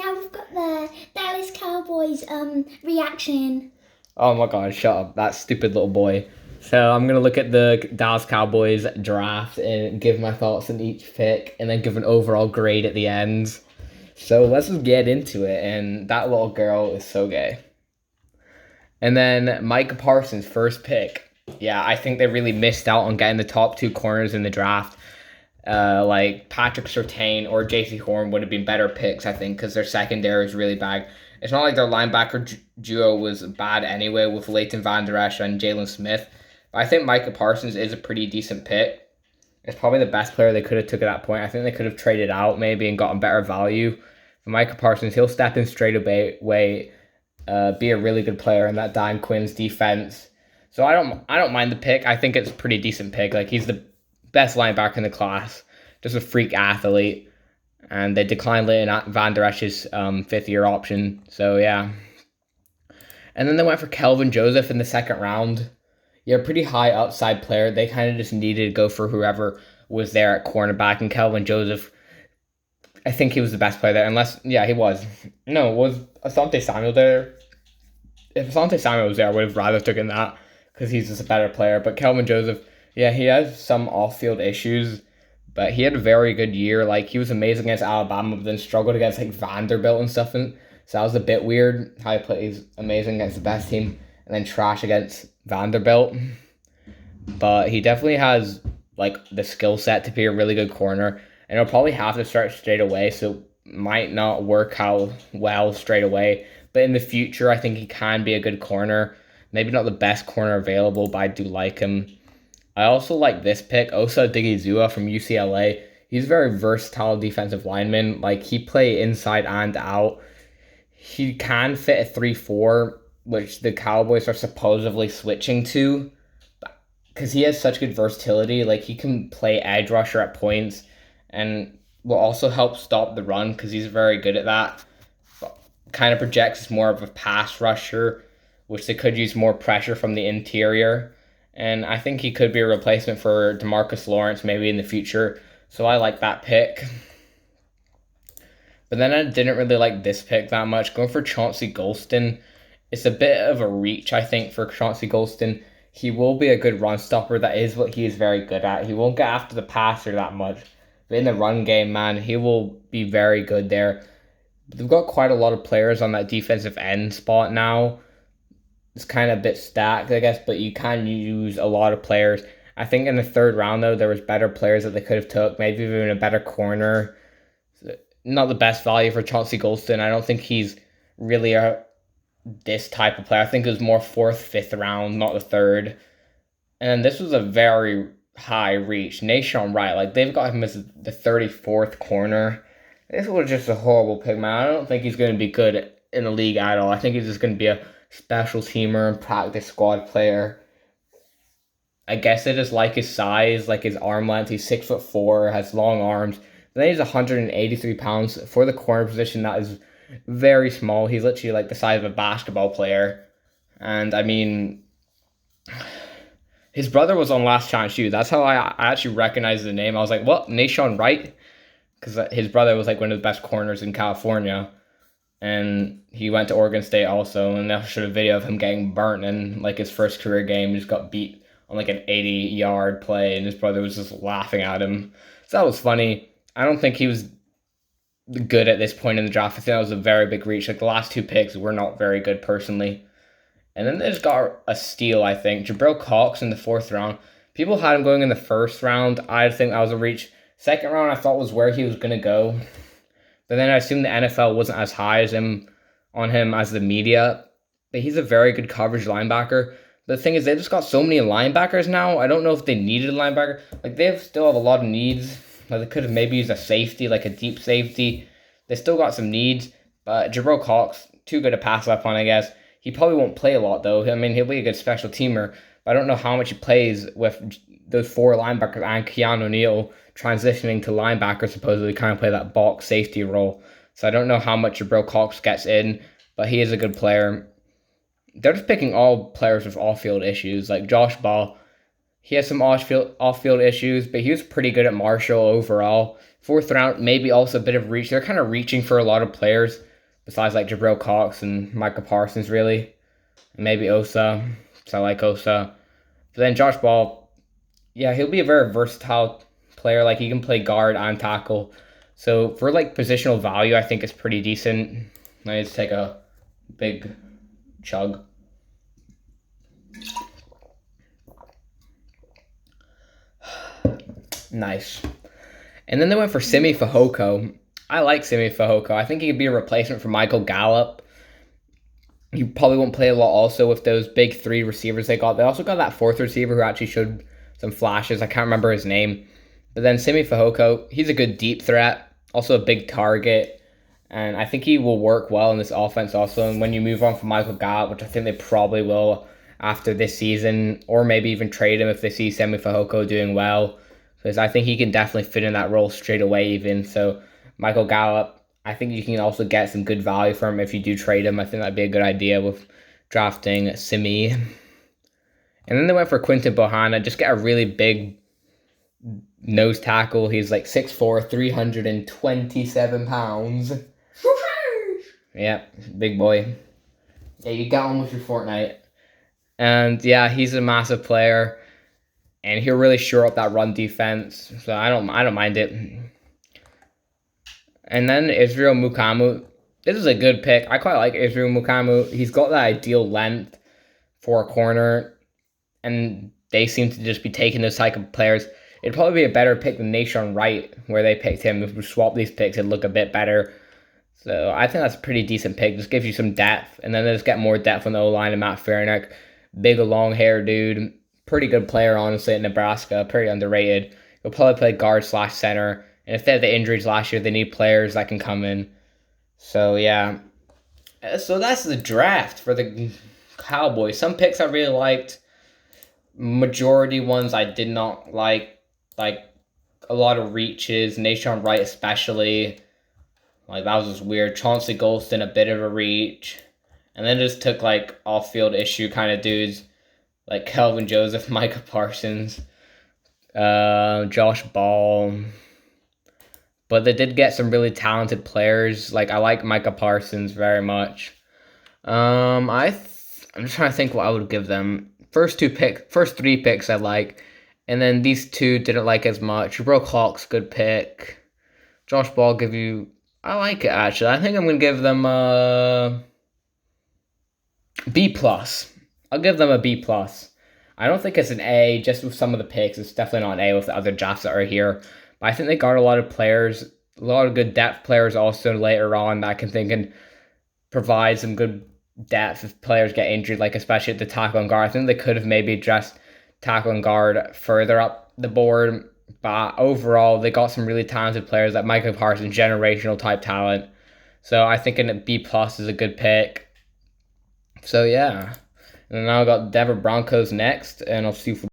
now we've got the Dallas Cowboys reaction. Oh my god, shut up. That stupid little boy. So I'm gonna look at the Dallas Cowboys draft and give my thoughts on each pick and then give an overall grade at the end. So let's just get into it. And that little girl is so gay. And then Micah Parsons, first pick. Yeah, I think they really missed out on getting the top two corners in the draft. Like Patrick Surtain or J.C. Horn would have been better picks, I think, because their secondary is really bad. It's not like their linebacker duo was bad anyway with Leighton Vander Esch and Jalen Smith. But I think Micah Parsons is a pretty decent pick. It's probably the best player they could have took at that point. I think they could have traded out maybe and gotten better value. For Micah Parsons, he'll step in straight away, be a really good player in that Dan Quinn's defense. So I don't mind the pick. I think it's a pretty decent pick. Like, he's the best linebacker in the class, just a freak athlete. And they declined Leighton Vander Esch's fifth-year option. So, yeah. And then they went for Kelvin Joseph in the second round. Yeah, pretty high upside player. They kind of just needed to go for whoever was there at cornerback. And Kelvin Joseph, I think he was the best player there. Yeah, he was. No, was Asante Samuel there? If Asante Samuel was there, I would have rather taken that because he's just a better player. But Kelvin Joseph, yeah, he has some off-field issues, but he had a very good year. Like, he was amazing against Alabama, but then struggled against like Vanderbilt and stuff. And so that was a bit weird how he plays amazing against the best team and then trash against Vanderbilt. But he definitely has like the skill set to be a really good corner. And he'll probably have to start straight away, so it might not work out well straight away. But in the future, I think he can be a good corner. Maybe not the best corner available, but I do like him. I also like this pick, Osa Digizua from UCLA. He's a very versatile defensive lineman. Like, he play inside and out. He can fit a 3-4, which the Cowboys are supposedly switching to, because he has such good versatility. Like, he can play edge rusher at points and will also help stop the run because he's very good at that. But kind of projects as more of a pass rusher, which they could use more pressure from the interior. And I think he could be a replacement for DeMarcus Lawrence maybe in the future. So I like that pick. But then I didn't really like this pick that much. Going for Chauncey Golston, it's a bit of a reach, I think, for Chauncey Golston. He will be a good run stopper. That is what he is very good at. He won't get after the passer that much. But in the run game, man, he will be very good there. They've got quite a lot of players on that defensive end spot now. It's kind of a bit stacked, I guess, but you can use a lot of players. I think in the third round, though, there was better players that they could have took, maybe even a better corner. Not the best value for Chauncey Golston. I don't think he's really this type of player. I think it was more fourth, fifth round, not the third. And this was a very high reach. Nahshon Wright, like, they've got him as the 34th corner. This was just a horrible pick, man. I don't think he's going to be good in the league at all. I think he's just going to be a special teamer and practice squad player. I guess they just like his size, like his arm length. He's 6'4", has long arms. But then he's 183 pounds for the corner position. That is very small. He's literally like the size of a basketball player. And I mean, his brother was on Last Chance U. That's how I actually recognized the name. I was like, what? Nahshon Wright? Because his brother was like one of the best corners in California. And he went to Oregon State also. And they showed a video of him getting burnt in like his first career game. He just got beat on like an 80-yard play. And his brother was just laughing at him. So that was funny. I don't think he was good at this point in the draft. I think that was a very big reach. Like, the last two picks were not very good personally. And then they just got a steal, I think. Jabril Cox in the fourth round. People had him going in the first round. I think that was a reach. Second round, I thought was where he was going to go. But then I assumed the NFL wasn't as high as him on him as the media. But he's a very good coverage linebacker. The thing is, they just got so many linebackers now. I don't know if they needed a linebacker. Like, they still have a lot of needs. Like, they could have maybe used a safety, like a deep safety. They still got some needs. But Jabril Cox, too good a pass up on, I guess. He probably won't play a lot, though. I mean, he'll be a good special teamer. But I don't know how much he plays with those four linebackers and Keanu O'Neal transitioning to linebacker, supposedly kind of play that box safety role. So I don't know how much Jabril Cox gets in, but he is a good player. They're just picking all players with off-field issues. Like Josh Ball, he has some off-field issues, but he was pretty good at Marshall overall. Fourth round, maybe also a bit of reach. They're kind of reaching for a lot of players. besides like Jabril Cox and Micah Parsons, really. And maybe Osa. So I like Osa. But then Josh Ball, yeah, he'll be a very versatile player. Like he can play guard and tackle. So for like positional value, I think it's pretty decent. Let me just take a big chug. Nice. And then they went for Simi Fehoko. I like Simi Fehoko. I think he could be a replacement for Michael Gallup. He probably won't play a lot also with those big three receivers they got. They also got that fourth receiver who actually showed some flashes. I can't remember his name. But then Simi Fehoko, he's a good deep threat, also a big target. And I think he will work well in this offense also. And when you move on from Michael Gallup, which I think they probably will after this season, or maybe even trade him if they see Simi Fehoko doing well, because I think he can definitely fit in that role straight away even. So Michael Gallup, I think you can also get some good value from him if you do trade him. I think that'd be a good idea with drafting Simi. And then they went for Quinton Bohanna, just get a really big nose tackle. He's like 6'4", 327 pounds. Yeah, big boy. Yeah, you got him with your Fortnite. And yeah, he's a massive player. And he'll really shore up that run defense. So I don't mind it. And then Israel Mukamu. This is a good pick. I quite like Israel Mukamu. He's got that ideal length for a corner. And they seem to just be taking those type of players. It'd probably be a better pick than Nashon Wright, where they picked him. If we swap these picks, it'd look a bit better. So I think that's a pretty decent pick. Just gives you some depth. And then they just get more depth on the O-line and Matt Farniok. Big, long hair dude. Pretty good player, honestly, at Nebraska. Pretty underrated. He'll probably play guard/center. And if they had the injuries last year, they need players that can come in. So, yeah. So that's the draft for the Cowboys. Some picks I really liked. Majority ones I did not like. Like, a lot of reaches. Nashon Wright especially. Like, that was just weird. Chauncey Golston, a bit of a reach. And then just took, like, off-field issue kind of dudes. Like Kelvin Joseph, Micah Parsons, Josh Ball. But they did get some really talented players. Like, I like Micah Parsons very much. I'm just trying to think what I would give them. First three picks I like. And then these two didn't like as much. Jabril Cox, good pick. Josh Ball I like it actually. I think I'm gonna give them a B+. I'll give them a B+. I don't think it's an A just with some of the picks. It's definitely not an A with the other drafts that are here. But I think they got a lot of players, a lot of good depth players also later on that I can provide some good depth if players get injured, like especially at the tackle and guard. I think they could have maybe addressed tackle and guard further up the board. But overall, they got some really talented players like Michael Parsons, generational type talent. So I think a B+ is a good pick. So yeah. And now I got Denver Broncos next, and I'll see you for